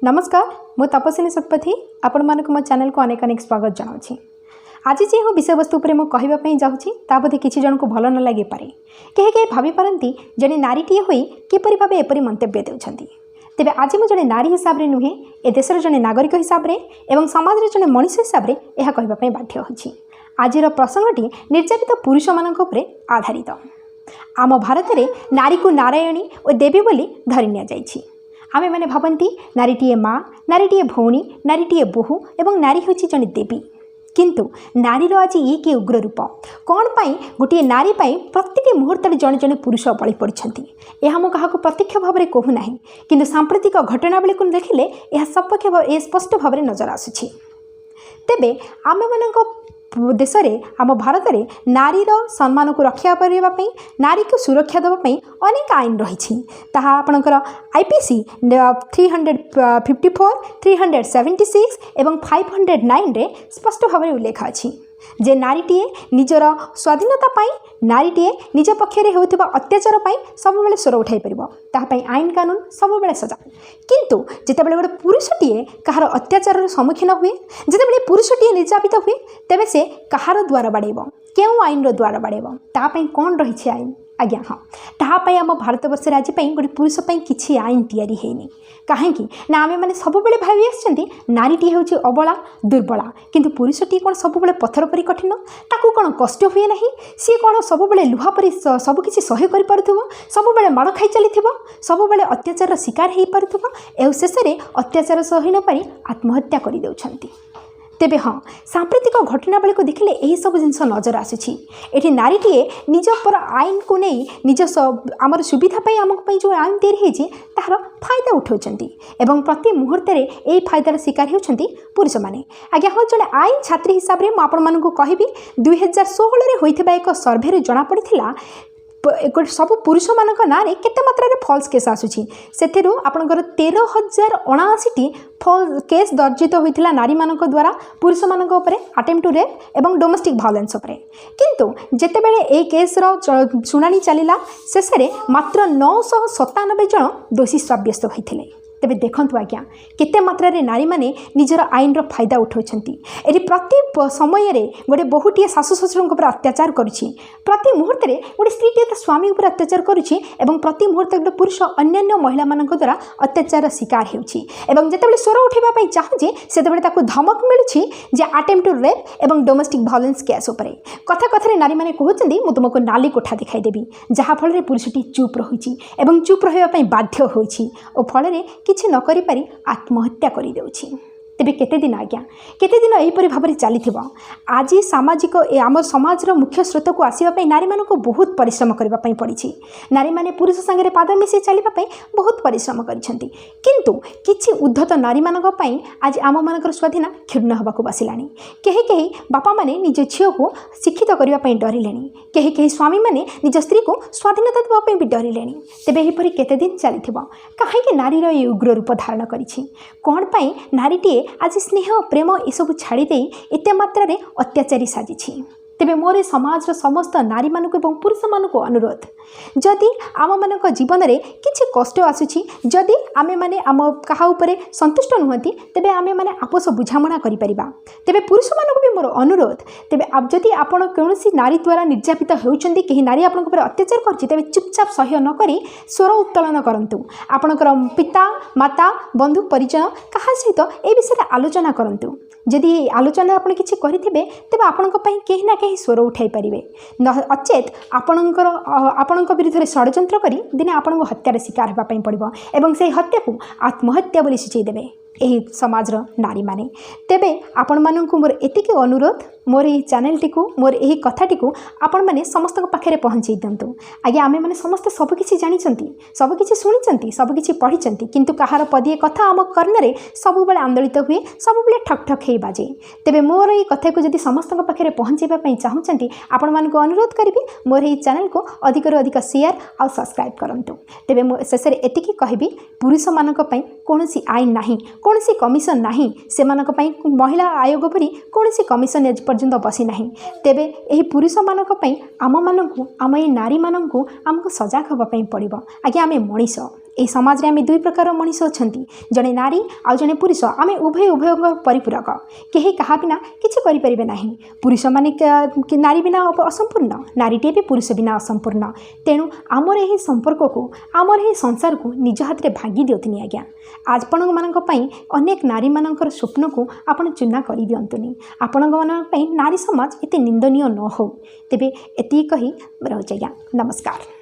नमस्कार मु तपस्विनी शतपथी आपण मानक मो चैनल को अनेक अनेक स्वागत जनावछि। आज जो विषय वस्तु उपर मु कहवाई जाऊँगी ता बोधे किसी जन को भल न लगे पारे। कहीं कहीं भावी पारती जड़े नारीटीए हुई किपरि भाव एपरी मंतव्य देउछंती। तेबे आज मु जड़े नारी हिसाब रे नुहे ए देशर जड़े नागरिक हिसाब रे एवं समाज रे जड़े मनुष्य हिसाब रे यह कहवाई बाध्य होछि। आजिर प्रसंगटी निर्यातित पुरुष मानक उपरे आधारित। आम भारत में नारी को नारायणी और देवी बोली धरि निया जाइछि। आमे माने भावती नारीटीए माँ, नारीटीए भौणी, नारीटीए बोहू एवं नारी होछि जने देवी। किंतु नारीर आज ये कि उग्र रूप कौन पाई गोटे नारी पाई प्रत्येक मुहूर्त जड़े जड़े पुरुष बलि पड़ती। यह मु क्या प्रत्यक्ष भाव में कहू ना कि सांप्रतिक घटनावली को देखिले यह सपक्ष स्पष्ट भाव में नजर आसुछि। तेबे आम मान देश में आम भारत में नारीर सम्मान को रक्षा करने नारी को सुरक्षा देवाई अनेक आईन रही। आपणकर आईपीसी 354, 376 एवं 509 रे स्पष्ट भाव में उल्लेख अच्छी जे नारीटीए निजर स्वाधीनता पाई नारीटीए निज पक्षरे होउथिबा अत्याचार पाई सब बेले स्वर उठाई परिबो ता पाई आईन कानून सब बेले सजा। किंतु जेतेबेले गोटे पुरुषटीए कहार अत्याचार सम्मुखीन हुए, जेतेबेले पुरुषटीए निर्यातित हुए, तेबे से कहार द्वार बाड़ेबो, केउ आईन रो द्वार बाड़ेबो, ता पाई कोन रहिछि आईन? आज्ञा हाँ, तापाई आम भारत वर्ष आज गोटे पुरुष किसी आईन तैयारी होनी। कहीं ना आम मैंने सब भावी आसती नारीटी हूँ अबला दुर्बला, किंतु पुरुषटी कौन सब पत्थर परी कठिन, ताकू कौन कष्ट हुए ना, सी कौन सब लुहा परी सबकि सह्य कर सब माड़ खाई चली सब अत्याचार शिकार हो पार एवं शेष में अत्याचार सही न पारी आत्महत्या कर देउछंती। तेबे हाँ, सांप्रतिक घटनावली को देखिले यही सब जिनस नजर आसुछि। एठी नारीटीए निज पर आईन को नहीं निज आमर सुविधा पाई आमक जो आईन तैयारी होइछि तार फायदा उठाउछंती एवं प्रति मुहूर्त में यही फायदार शिकार होउछंती पुरुष माने। आज्ञा हाँ, जड़े आईन छात्री हिसाब से मुझे आपको कहबी 2016 रे होइथिबा एक सर्वे रे जणा पड़िथिला सब पुरुष मान ना केते मात्रा रे फॉल्स केस आसुछि। सेथिरु आपनकर 13,079 फॉल्स केस दर्जित होइथिला नारी मानक द्वारा पुरुष मानक उपरे अटेम्प्ट टू रेप एवं डोमेस्टिक वायलेंस उपरे। किंतु जेतेबेले ए केस रो सुनानी चलिला शेष में मात्र 997 जन दोषी साब्यस्त होइथिले। तेबे देखंतु आज्ञा केते मात्रा रे नारी माने निजर आईन रो फायदा उठाउछंती। एठी प्रति समय रे गोटे बहुटीए सासु ससुरଙ୍କ पर अत्याचार करुछि, प्रति मुहूर्त रे गोटे स्त्रीटीए ता स्वामी ऊपर अत्याचार करुछि एवं प्रति मुहूर्त गोटे पुरुष अन्य महिला मानक द्वारा अत्याचार शिकार हेउछि एवं जेतेबेले स्वर उठेबा पई चाहुछि सेतेबेले ताकू धमक मिलुछि जे अटेम्प्ट टू रेप एवं डोमेस्टिक वायलेंस केस उपरे कथा कथा रे नारी माने कहउछंती मु तुमको नाली कोठा दिखाई देबी, जहा फल रे पुरुषटी चुप रहुछि एवं चुप रहबा पई बाध्य होइछि ओ फल रे किछि न करि पारि आत्महत्या करि देउछि। तेबे केते दिन आज्ञा केते दिन एहीपरि भाବରେ ଚାଲିଥିବ। आज सामाजिक आम समाजर मुख्य स्रोत को आसवाई नारी मान बहुत परिश्रम करने पड़ी। नारी माने पुरुष सांगे पाद मिसई चलने बहुत परिश्रम करिसेंती। किंतु किछि उद्धत नारी मान आज आम मानकर स्वाधीन क्षुण्ण होबाकू बसिलानी। कहीं कहीं बापा माने निज झील को शिक्षित करने डरिले, कहीं कहीं स्वामी माने निज स्त्री को स्वाधीनता देवाई भी डरिले। तेबे एहीपरि केते दिन चलिथिबो काहेकि नारीर ये उग्र रूप धारण करिछि कौन पाई नारीटीए आज स्नेह प्रेम यू छाड़ी एत मात्रा रे अत्याचारी साजिछि। तेबे मोर समाज समस्त नारी मानक एवं पुरुष मानक अनुरोध, जदि आम मानक जीवन में किछि कष्ट आसुछि, जदि आमे माने आम कहा उपरे संतुष्ट नुहंती, तेबे आमे माने आपस बुझामणा करि परिबा। तेबे पुरुष मानक भी मोर अनुरोध, तेबे जदि आपण कौनसी नारी द्वारा निर्यातित होउछंती, कहीं नारी आपन ऊपर अत्याचार करछि, तेबे चुपचाप सह्य न करी स्वर उत्तोलन करंतु। आपणकर पिता माता बंधु परिजन कहा सहित ए विषय आलोचना करंतु। जदि आलोचना आपन किछि करिथिबे तेबे आपनक पई केही ना केही स्वर उठाई पारिबे, नचेत आपणक विरुद्ध षड्यंत्र करी दिने आपन हत्यार शिकार होगा पड़ो एवं से हत्या को आत्महत्या बोली सूचई देबे एही समाजर नारी माने। तेबे आपण माननकु मोर एतिके अनुरोध, मोर एही चैनल टी मोर एही कथाटी आपण माने समस्त पाखे पहुँचे दिंतु। आगे आमे माने समस्त सबकिछि जानिछंती, सबकिछि शुणिछंती, सबकिछि पढ़िछंती, किंतु कहार पदिए कथा आम कर्णरे सबुबले आंदोलित हुए, सबुबले ठक ठक हे बाजे। तेबे मोर एही कथा को जदि समस्त पाखे पहुँचेबा पई चाहुछंती, आपण मानकु अनुरोध करिबी मोर एही चैनल को अधिक अधिक शेयर आ सब्सक्राइब करंतु। तेबे मो शेष रे एतिकी कहबी, पुरुष मानक पई कोनोसी आईन नाही, कोनोसी कमिशन नाही, से मानक पई महिला आयोग परि कोनोसी कमिशन एज पर्यंत बसी नाही। तेबे एही पुरुष मानक पई आम मानकु आम ए नारी मानकु हमको सजग होबा पई पड़िबो। आगे आमे मनीष ए समाज रे आमे दुई प्रकार मनीष अछंती जने नारी आ जने पुरुष आमे उभय परिपूरक केही कहा बिना किछि करि परिबे नाही पुरुष माने नारी बिना असंपूर्ण नारीटे भी पुरुष बिना असंपूर्ण तेणु आमर एही संपर्क को आमर एही संसार को निज हाथ रे भागी दियतुनी आज्ञा आज आपण मानक पई अनेक नारी मानकर स्वप्न को आपण चुना करि दियंतुनी आपण मानक पई नारी समाज एते निंदनीय न हो तेबे एति कही रहुछि आज्ञा नमस्कार।